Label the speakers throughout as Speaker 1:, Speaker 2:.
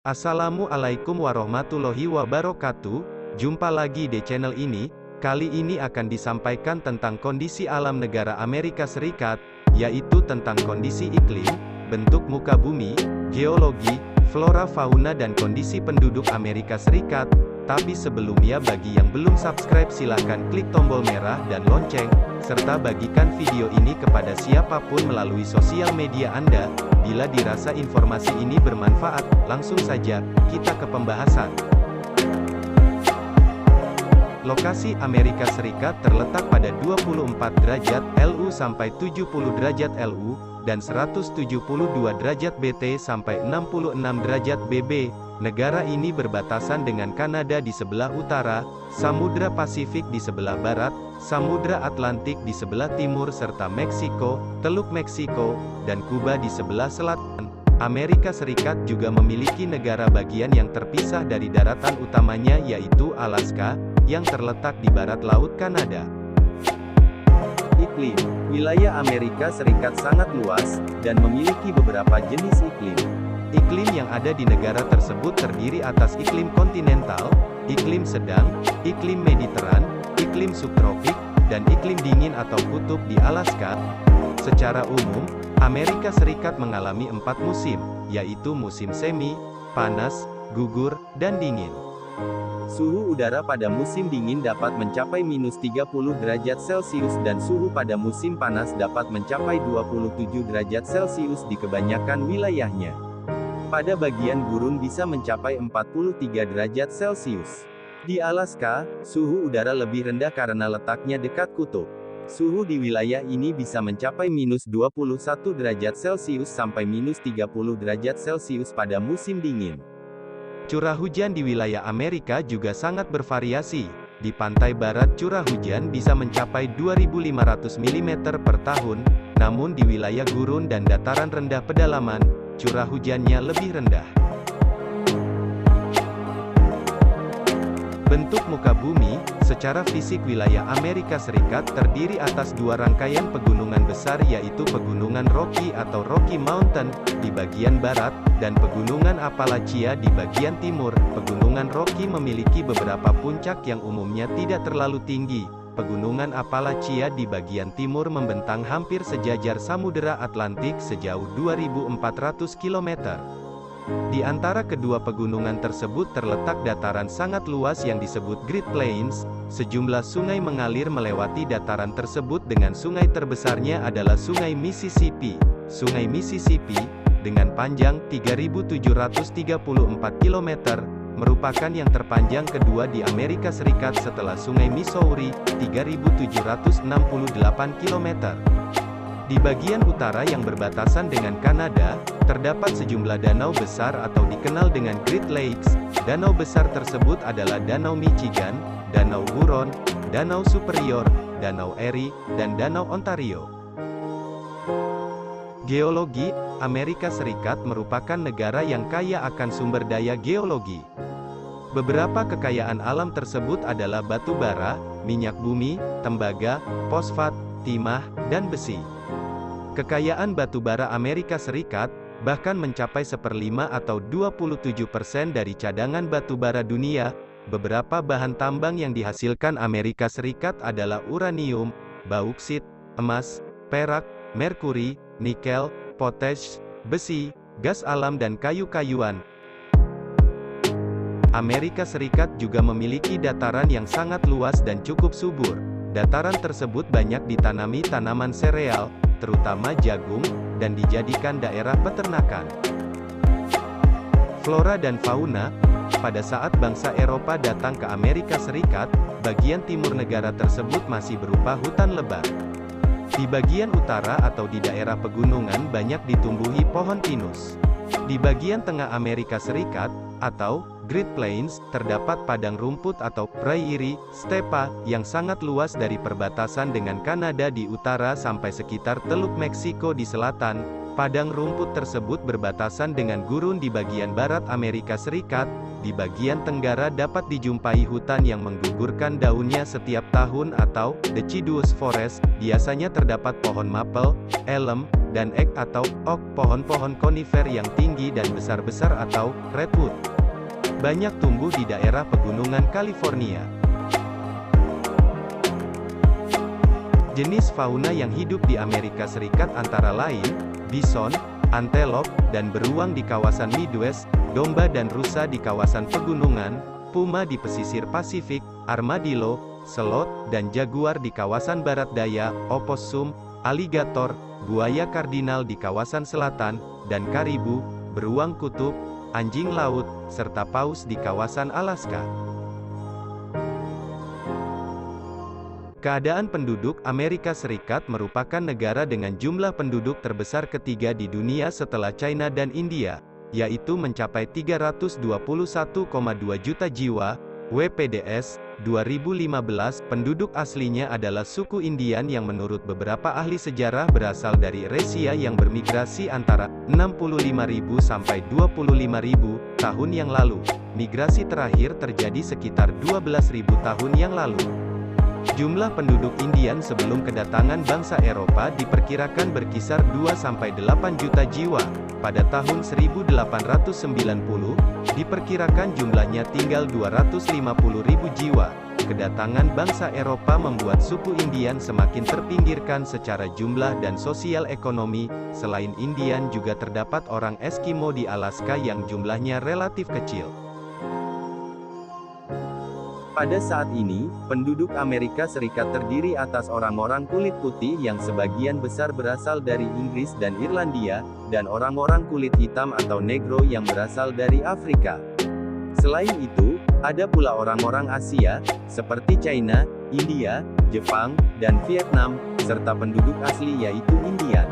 Speaker 1: Assalamualaikum warahmatullahi wabarakatuh. Jumpa lagi di channel ini. Kali ini akan disampaikan tentang kondisi alam negara Amerika Serikat, yaitu tentang kondisi iklim, bentuk muka bumi, geologi, flora fauna dan kondisi penduduk Amerika Serikat. Tapi sebelumnya, bagi yang belum subscribe silahkan klik tombol merah dan lonceng, serta bagikan video ini kepada siapapun melalui sosial media Anda. Bila dirasa informasi ini bermanfaat, langsung saja, kita ke pembahasan. Lokasi Amerika Serikat terletak pada 24 derajat LU sampai 70 derajat LU, dan 172 derajat BT sampai 66 derajat BB. Negara ini berbatasan dengan Kanada di sebelah utara, Samudra Pasifik di sebelah barat, Samudra Atlantik di sebelah timur serta Meksiko, Teluk Meksiko, dan Kuba di sebelah selatan. Amerika Serikat juga memiliki negara bagian yang terpisah dari daratan utamanya, yaitu Alaska, yang terletak di barat laut Kanada. Iklim. Wilayah Amerika Serikat sangat luas, dan memiliki beberapa jenis iklim. Iklim yang ada di negara tersebut terdiri atas iklim kontinental, iklim sedang, iklim mediteran, iklim subtropik, dan iklim dingin atau kutub di Alaska. Secara umum, Amerika Serikat mengalami 4 musim, yaitu musim semi, panas, gugur, dan dingin. Suhu udara pada musim dingin dapat mencapai minus 30 derajat Celcius dan suhu pada musim panas dapat mencapai 27 derajat Celcius di kebanyakan wilayahnya. Pada bagian gurun bisa mencapai 43 derajat Celcius. Di Alaska, suhu udara lebih rendah karena letaknya dekat kutub. Suhu di wilayah ini bisa mencapai minus 21 derajat Celcius sampai minus 30 derajat Celcius pada musim dingin. Curah hujan di wilayah Amerika juga sangat bervariasi. Di pantai barat curah hujan bisa mencapai 2.500 mm per tahun, namun di wilayah gurun dan dataran rendah pedalaman, curah hujannya lebih rendah. Bentuk muka bumi. Secara fisik wilayah Amerika Serikat terdiri atas dua rangkaian pegunungan besar, yaitu pegunungan Rocky atau Rocky Mountain di bagian barat, dan pegunungan Appalachia di bagian timur. Pegunungan Rocky memiliki beberapa puncak yang umumnya tidak terlalu tinggi. Pegunungan Appalachia di bagian timur membentang hampir sejajar Samudera Atlantik sejauh 2.400 km. Di antara kedua pegunungan tersebut terletak dataran sangat luas yang disebut Great Plains. Sejumlah sungai mengalir melewati dataran tersebut, dengan sungai terbesarnya adalah Sungai Mississippi. Sungai Mississippi, dengan panjang 3.734 km, merupakan yang terpanjang kedua di Amerika Serikat setelah Sungai Missouri, 3.768 km. Di bagian utara yang berbatasan dengan Kanada, terdapat sejumlah danau besar atau dikenal dengan Great Lakes. Danau besar tersebut adalah Danau Michigan, Danau Huron, Danau Superior, Danau Erie, dan Danau Ontario. Geologi. Amerika Serikat merupakan negara yang kaya akan sumber daya geologi. Beberapa kekayaan alam tersebut adalah batu bara, minyak bumi, tembaga, fosfat, timah, dan besi. Kekayaan batu bara Amerika Serikat bahkan mencapai 1/5 atau 27% dari cadangan batu bara dunia. Beberapa bahan tambang yang dihasilkan Amerika Serikat adalah uranium, bauksit, emas, perak, merkuri, nikel, potash, besi, gas alam dan kayu-kayuan. Amerika Serikat juga memiliki dataran yang sangat luas dan cukup subur. Dataran tersebut banyak ditanami tanaman sereal, terutama jagung, dan dijadikan daerah peternakan. Flora dan fauna. Pada saat bangsa Eropa datang ke Amerika Serikat, bagian timur negara tersebut masih berupa hutan lebat. Di bagian utara atau di daerah pegunungan banyak ditumbuhi pohon pinus. Di bagian tengah Amerika Serikat, atau Great Plains, terdapat padang rumput atau prairie, stepa, yang sangat luas dari perbatasan dengan Kanada di utara sampai sekitar Teluk Meksiko di selatan. Padang rumput tersebut berbatasan dengan gurun di bagian barat Amerika Serikat. Di bagian tenggara dapat dijumpai hutan yang menggugurkan daunnya setiap tahun atau deciduous forest. Biasanya terdapat pohon maple, elm, dan ek atau oak, pohon-pohon konifer yang tinggi dan besar-besar atau redwood. Banyak tumbuh di daerah pegunungan California. Jenis fauna yang hidup di Amerika Serikat antara lain, bison, antelop, dan beruang di kawasan Midwest, domba dan rusa di kawasan pegunungan, puma di pesisir Pasifik, armadillo, selot, dan jaguar di kawasan barat daya, opossum, aligator, buaya kardinal di kawasan selatan, dan karibu, beruang kutub, anjing laut, serta paus di kawasan Alaska. Keadaan penduduk Amerika Serikat merupakan negara dengan jumlah penduduk terbesar ketiga di dunia setelah China dan India, yaitu mencapai 321,2 juta jiwa. WPDS 2015, penduduk aslinya adalah suku Indian yang menurut beberapa ahli sejarah berasal dari Resia yang bermigrasi antara 65.000 sampai 25.000 tahun yang lalu. Migrasi terakhir terjadi sekitar 12.000 tahun yang lalu. Jumlah penduduk Indian sebelum kedatangan bangsa Eropa diperkirakan berkisar 2-8 juta jiwa. Pada tahun 1890, diperkirakan jumlahnya tinggal 250.000 jiwa. Kedatangan bangsa Eropa membuat suku Indian semakin terpinggirkan secara jumlah dan sosial ekonomi. Selain Indian juga terdapat orang Eskimo di Alaska yang jumlahnya relatif kecil. Pada saat ini, penduduk Amerika Serikat terdiri atas orang-orang kulit putih yang sebagian besar berasal dari Inggris dan Irlandia, dan orang-orang kulit hitam atau negro yang berasal dari Afrika. Selain itu, ada pula orang-orang Asia, seperti China, India, Jepang, dan Vietnam, serta penduduk asli yaitu Indian.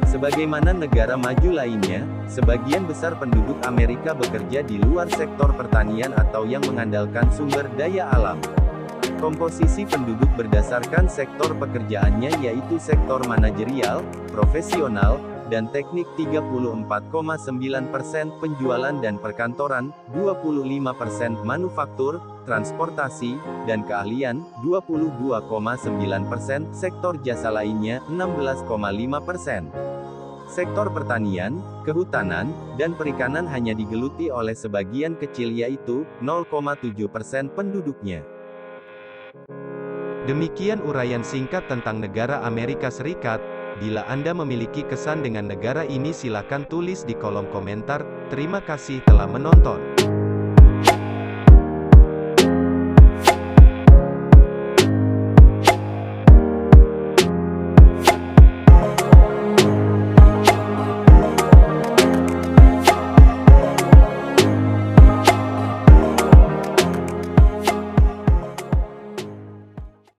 Speaker 1: Sebagaimana negara maju lainnya, sebagian besar penduduk Amerika bekerja di luar sektor pertanian atau yang mengandalkan sumber daya alam. Komposisi penduduk berdasarkan sektor pekerjaannya yaitu sektor manajerial, profesional, dan teknik 34,9%, penjualan dan perkantoran, 25%, manufaktur, transportasi, dan keahlian, 22,9%, sektor jasa lainnya, 16,5%. Sektor pertanian, kehutanan, dan perikanan hanya digeluti oleh sebagian kecil yaitu 0,7% penduduknya. Demikian uraian singkat tentang negara Amerika Serikat. Bila Anda memiliki kesan dengan negara ini silakan tulis di kolom komentar. Terima kasih telah menonton.